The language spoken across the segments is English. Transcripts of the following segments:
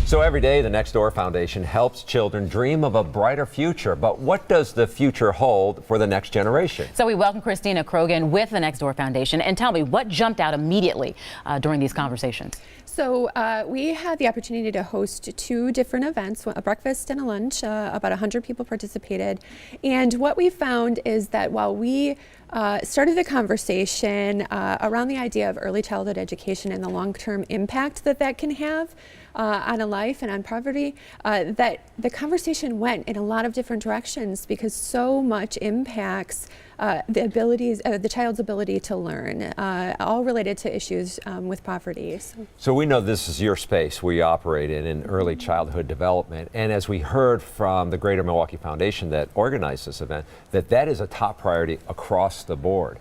So every day, the Next Door Foundation helps children dream of a brighter future. But what does the future hold for the next generation? So we welcome Christina Krogan with the Next Door Foundation. And tell me, what jumped out immediately during these conversations? So we had the opportunity to host two different events, a breakfast and a lunch. About 100 people participated. And what we found is that while we started the conversation around the idea of early childhood education and the long-term impact that that can have on a life and on poverty, that the conversation went in a lot of different directions because so much impacts the child's ability to learn, all related to issues with poverty. So we know this is your space where you operate in early childhood development, and as we heard from the Greater Milwaukee Foundation that organized this event, that is a top priority across the board.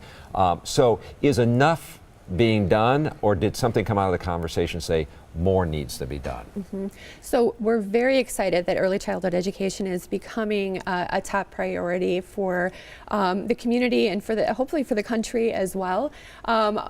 So is enough being done, or did something come out of the conversation say more needs to be done? So we're very excited that early childhood education is becoming a top priority for the community and hopefully for the country as well.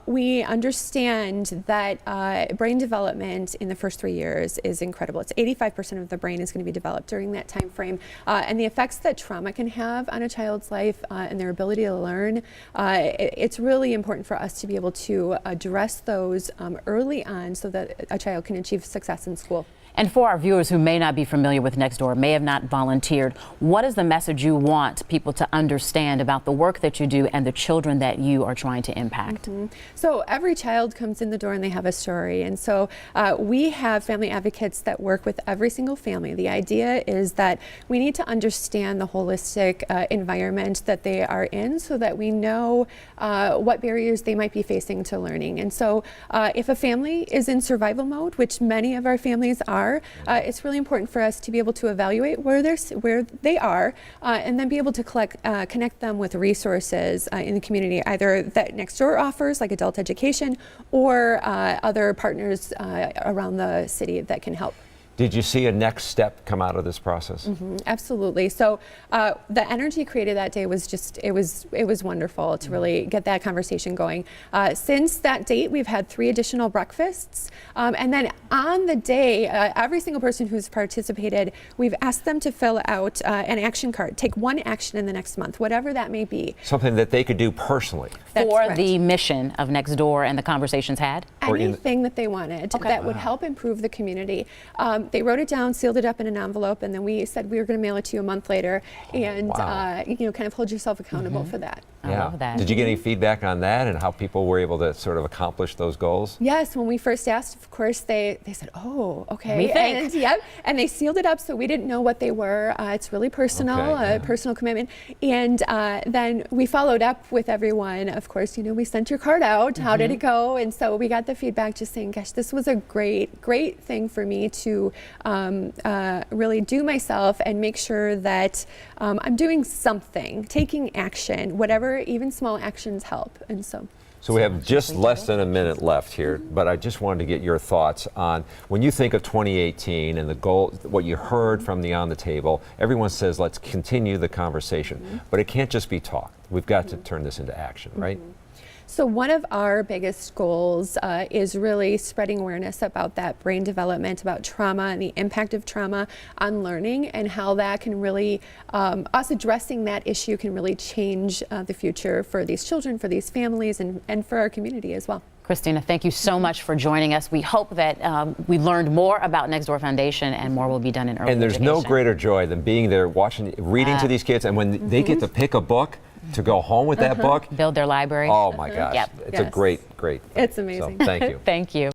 We understand that brain development in the first 3 years is incredible. It's 85% of the brain is going to be developed during that time frame, and the effects that trauma can have on a child's life and their ability to learn, it's really important for us to be able to address those early on so that a child can achieve success in school. And for our viewers who may not be familiar with Next Door, may have not volunteered, what is the message you want people to understand about the work that you do and the children that you are trying to impact? So every child comes in the door and they have a story. And so we have family advocates that work with every single family. The idea is that we need to understand the holistic environment that they are in so that we know what barriers they might be facing to learning. And so if a family is in survival mode, which many of our families are, it's really important for us to be able to evaluate where they are and then be able to connect them with resources in the community, either that Next Door offers, like adult education, or other partners around the city that can help. Did you see a next step come out of this process? Absolutely. So the energy created that day was just, it was wonderful to really get that conversation going. Since that date, we've had 3 additional breakfasts. And then on the day, every single person who's participated, we've asked them to fill out an action card. Take one action in the next month, whatever that may be. Something that they could do personally. For the mission of Next Door and the conversations had? Anything that they wanted that would help improve the community. They wrote it down, sealed it up in an envelope, and then we said we were going to mail it to you a month later, and kind of hold yourself accountable for that. I love that. Did you get any feedback on that and how people were able to sort of accomplish those goals? Yes, when we first asked, of course, they said, "Oh, okay." We think. And they sealed it up, so we didn't know what they were. It's really personal, personal commitment. And then we followed up with everyone. Of course, we sent your card out. How did it go? And so we got the feedback just saying, "Gosh, this was a great thing for me to really do myself and make sure that I'm doing something, taking action, whatever, even small actions help." And so we have just less than a minute left here, but I just wanted to get your thoughts on when you think of 2018 and the goal, what you heard from the On the Table. Everyone says let's continue the conversation, but it can't just be talk. We've got to turn this into action, right? So one of our biggest goals is really spreading awareness about that brain development, about trauma and the impact of trauma on learning, and how that can really, us addressing that issue can really change the future for these children, for these families, and for our community as well. Christina, thank you so much for joining us. We hope that we learned more about Next Door Foundation and more will be done in early And there's education. no greater joy than being there, watching, reading to these kids, and when they get to pick a book, to go home with that book. Build their library. Oh my gosh. Yep. It's a great thing. It's amazing. So, thank you. Thank you.